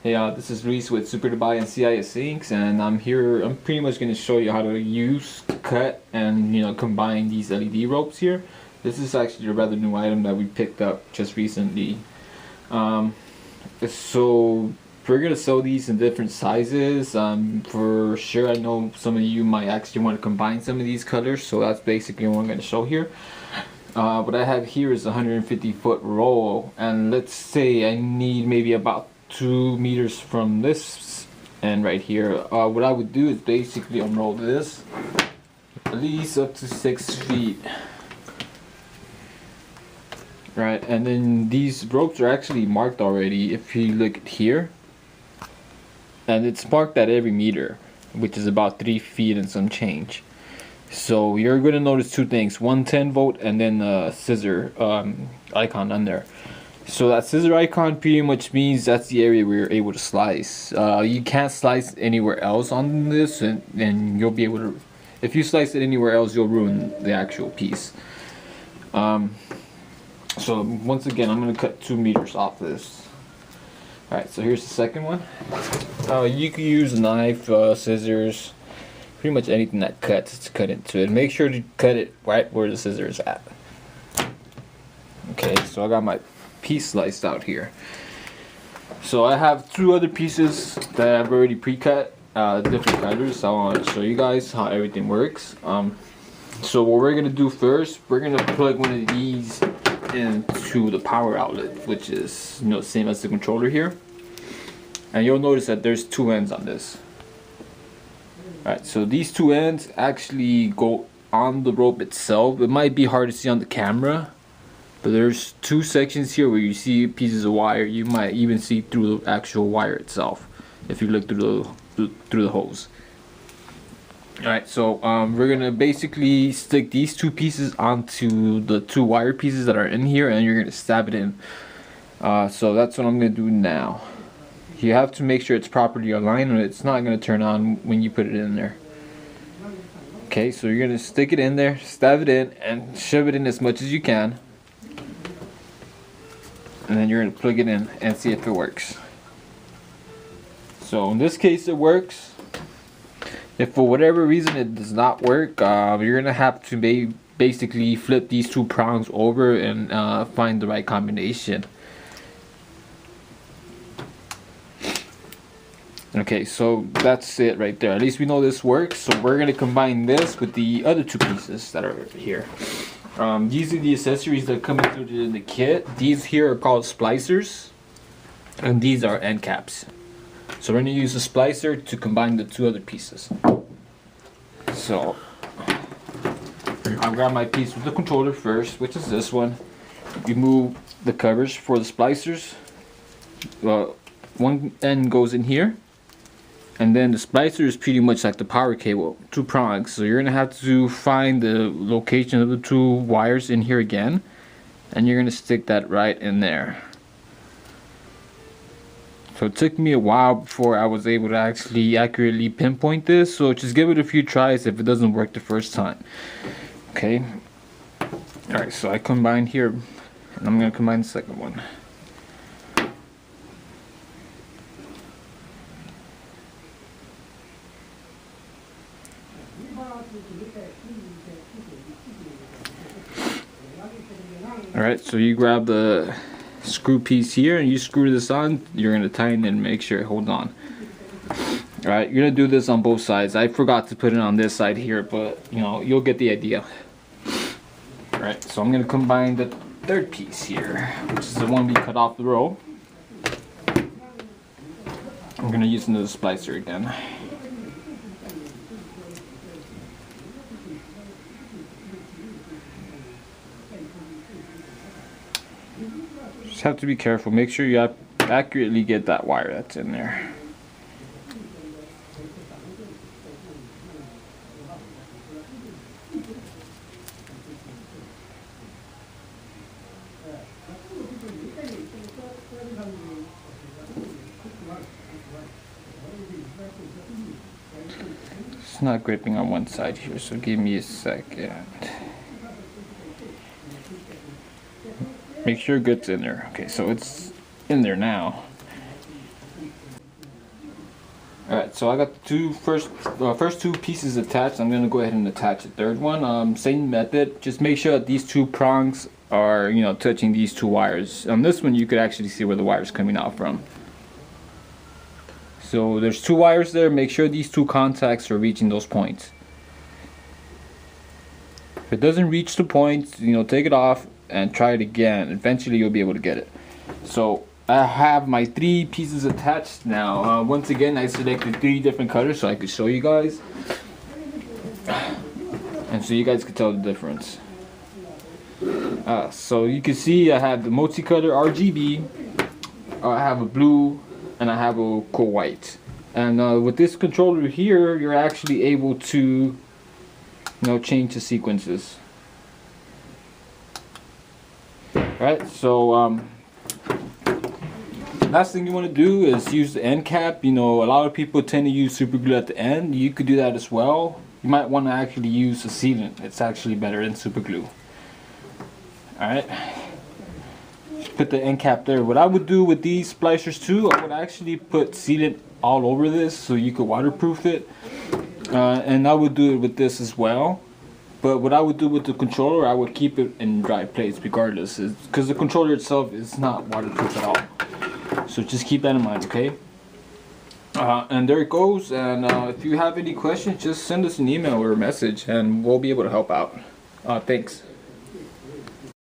Hey, this is Reese with Super Dubai and CISinks, and I'm here. I'm pretty much going to show you how to use, cut, and combine these LED ropes here. This is actually a rather new item that we picked up just recently. So we're going to sell these in different sizes. For sure, I know some of you might actually want to combine some of these colors, so that's basically what I'm going to show here. What I have here is a 150-foot roll, and let's say I need maybe about 2 meters from this end right here. What I would do is basically unroll this at least up to 6 feet. Right, and then these ropes are actually marked already. If you look here, and it's marked at every meter, which is about 3 feet and some change. So you're going to notice two things: one 10-volt and then a scissor icon on there. So that scissor icon pretty much means that's the area where you're able to slice. You can't slice anywhere else on this, and you'll be able to. If you slice it anywhere else, you'll ruin the actual piece. So once again, I'm going to cut 2 meters off this. Alright, so here's the second one. You can use a knife, scissors, pretty much anything that cuts to cut into it. Make sure to cut it right where the scissor is at. Okay, so I got my piece sliced out here. So I have 2 other pieces that I've already pre-cut, different colors. So I want to show you guys how everything works. So what we're gonna do first, we're gonna plug one of these into the power outlet, which is same as the controller here. And you'll notice that there's 2 ends on this. Alright, so these 2 ends actually go on the rope itself. It might be hard to see on the camera, but there's 2 sections here where you see pieces of wire. You might even see through the actual wire itself if you look through the hose. Alright, so we're gonna basically stick these 2 pieces onto the 2 wire pieces that are in here, and you're gonna stab it in. So that's what I'm gonna do now. You have to make sure it's properly aligned, or it's not gonna turn on when you put it in there. Okay, so you're gonna stick it in there, stab it in, and shove it in as much as you can. And then you're going to plug it in and see if it works. So in this case it works. If for whatever reason it does not work, you're going to have to basically flip these 2 prongs over and find the right combination. Okay, so that's it right there. At least we know this works. So we're going to combine this with the other 2 pieces that are here. These are the accessories that come included in the kit. These here are called splicers, and these are end caps. So we're going to use a splicer to combine the 2 other pieces. So I'll grab my piece with the controller first, which is this one. Remove the covers for the splicers. One end goes in here, and then the splicer is pretty much like the power cable, 2 prongs. So you're gonna have to find the location of the 2 wires in here again, and you're gonna stick that right in there. So it took me a while before I was able to actually accurately pinpoint this, so just give it a few tries if it doesn't work the first time. Okay. Alright, so I combined here, and I'm gonna combine the second one. Alright, so you grab the screw piece here and you screw this on. You're going to tighten it and make sure it holds on. Alright, you're going to do this on both sides. I forgot to put it on this side here, but you'll get the idea. Alright, so I'm going to combine the 3rd piece here, which is the one we cut off the roll. I'm going to use another splicer again. Just have to be careful. Make sure you accurately get that wire that's in there. It's not gripping on one side here, so give me a second. Make sure it gets in there. Okay, so it's in there now. Alright, so I got the first two pieces attached. I'm going to go ahead and attach the third one. Same method, just make sure that these two prongs are, you know, touching these two wires. On this one you could actually see where the wire is coming out from. So there's two wires there, make sure these two contacts are reaching those points. If it doesn't reach the point, you know, take it off and try it again. Eventually you'll be able to get it. So I have my three pieces attached now. Once again, I selected three different colors so I could show you guys, and so you guys could tell the difference. So you can see I have the multicolor RGB, I have a blue, and I have a cool white. And with this controller here, you're actually able to, you know, change the sequences. Right, so last thing you want to do is use the end cap. You know, a lot of people tend to use super glue at the end. You could do that as well. You might want to actually use a sealant. It's actually better than super glue. Alright, put the end cap there. What I would do with these splicers too, I would actually put sealant all over this so you could waterproof it. And I would do it with this as well. But what I would do with the controller, I would keep it in dry place regardless, because the controller itself is not waterproof at all. So just keep that in mind, okay? And there it goes. And if you have any questions, just send us an email or a message and we'll be able to help out. Thanks.